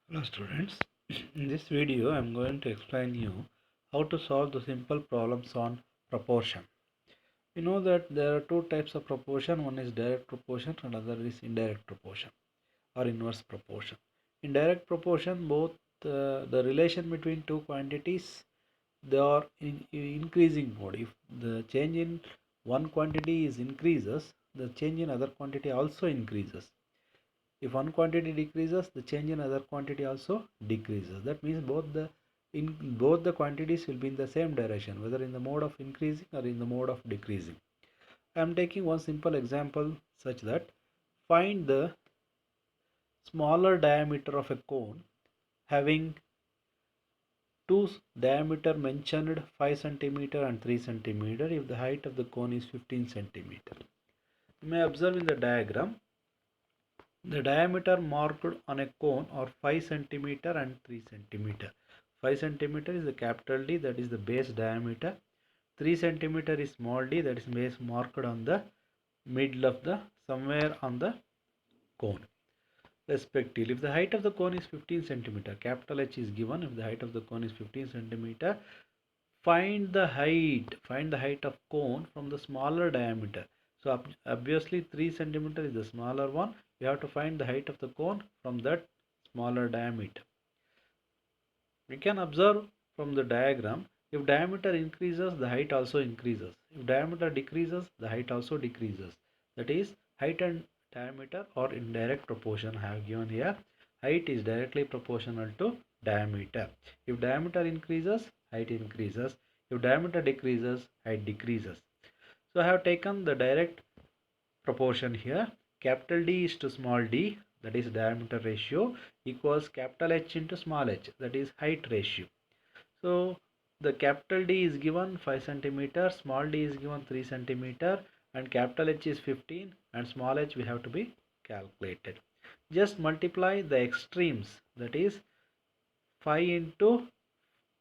Hello students, in this video I am going to explain you how to solve the simple problems on proportion. You know that there are two types of proportion, one is direct proportion and other is indirect proportion or inverse proportion. In direct proportion, both the relation between two quantities, they are in increasing mode. If the change in one quantity is increases, the change in other quantity also increases. If one quantity decreases, the change in other quantity also decreases. That means both the quantities will be in the same direction, whether in the mode of increasing or in the mode of decreasing. I am taking one simple example such that find the smaller diameter of a cone having two diameter mentioned 5 centimeter and 3 centimeter if the height of the cone is 15 centimeter. You may observe in the diagram the diameter marked on a cone are 5 centimeter and 3 centimeter. 5 centimeter is the capital D, that is the base diameter. 3 centimeter is small d, that is base marked on the middle of the somewhere on the cone respectively. If the height of the cone is 15 centimeter, capital H is given. If the height of the cone is 15 centimeter, find the height of cone from the smaller diameter. So obviously 3 centimeter is the smaller one. We have to find the height of the cone from that smaller diameter. We can observe from the diagram, if diameter increases, the height also increases. If diameter decreases, the height also decreases. That is, height and diameter are in direct proportion. I have given here. Height is directly proportional to diameter. If diameter increases, height increases. If diameter decreases, height decreases. So I have taken the direct proportion here. Capital D is to small d, that is diameter ratio, equals capital H into small h, that is height ratio. So the capital D is given 5 centimeter, small d is given 3 centimeter, and capital H is 15 and small h we have to be calculated. Just multiply the extremes, that is 5 into,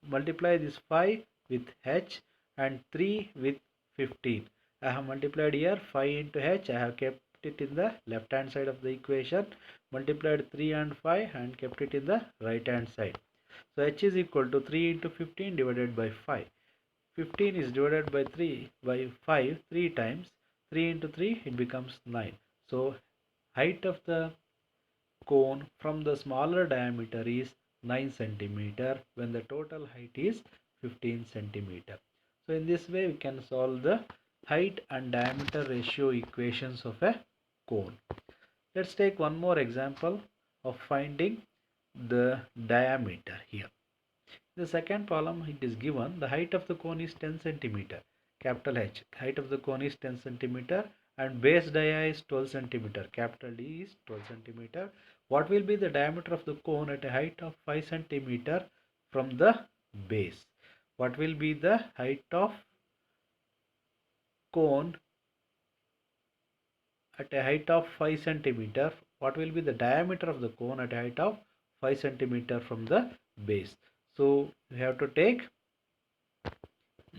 multiply this 5 with h and 3 with 15. I have multiplied here 5 into h, I have kept it in the left hand side of the equation, multiplied 3 and 5 and kept it in the right hand side. So h is equal to 3 into 15 divided by 5. 15 is divided by 3 by 5 3 times. 3 into 3 it becomes 9. So height of the cone from the smaller diameter is 9 centimeter when the total height is 15 centimeter. So in this way we can solve the height and diameter ratio equations of a cone. Let's take one more example of finding the diameter here. The second problem, it is given the height of the cone is 10 centimeter, capital H. Height of the cone is 10 centimeter and base dia is 12 centimeter, capital D is 12 centimeter. What will be the diameter of the cone at a height of 5 centimeter from the base? What will be the height of cone at a height of 5 centimeter? What will be the diameter of the cone at a height of 5 centimeter from the base? So we have to take,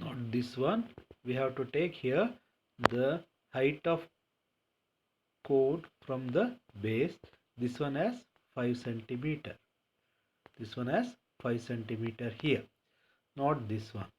not this one, we have to take here the height of cone from the base. This one has 5 centimeter, this one has 5 centimeter here, not this one,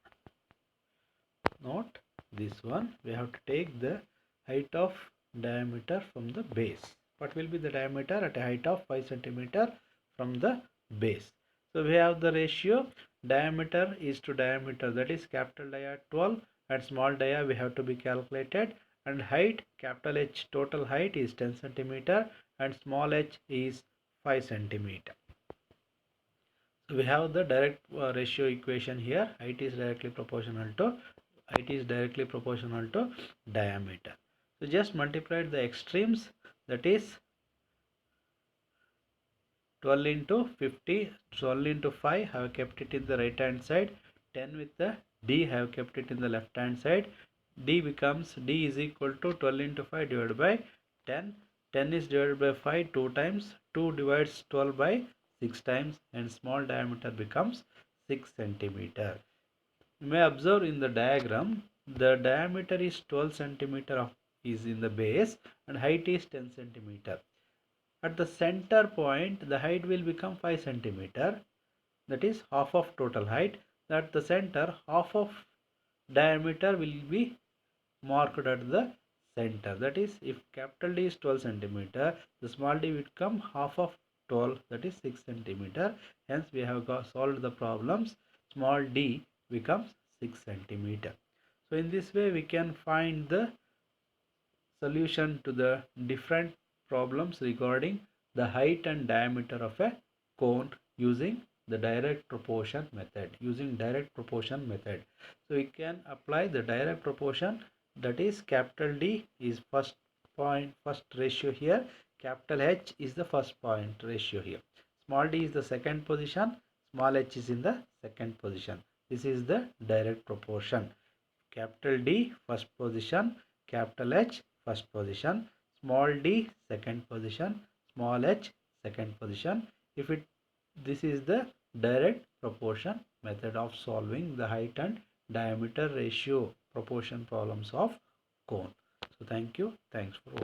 not this one. We have to take the height of diameter from the base. What will be the diameter at a height of 5 centimeter from the base? So we have the ratio diameter is to diameter, that is capital dia 12 and small dia we have to be calculated, and height capital H total height is 10 centimeter and small h is 5 centimeter. So we have the direct ratio equation here. Height is directly proportional to diameter. So just multiply the extremes, that is 12 into 50, 12 into 5 have kept it in the right hand side, 10 with the d have kept it in the left hand side. D is equal to 12 into 5 divided by 10. 10 is divided by 5 2 times, 2 divides 12 by 6 times, and small diameter becomes 6 centimeter. You may observe in the diagram the diameter is 12 centimeter is in the base and height is 10 centimeter. At the center point, the height will become 5 centimeter. That is half of total height. At the center, half of diameter will be marked at the center. That is, if capital D is 12 centimeter, the small d will become half of 12, that is 6 centimeter. Hence, we have solved the problems. Small d becomes 6 centimeter. So, in this way, we can find the solution to the different problems regarding the height and diameter of a cone using the direct proportion method. So we can apply the direct proportion, that is capital D is first ratio here, capital H is the first point ratio here, small d is the second position, small h is in the second position. This is the direct proportion. Capital D first position, capital H first position, small d second position, small h second position. If it This is the direct proportion method of solving the height and diameter ratio proportion problems of cone. So thank you. Thanks for watching.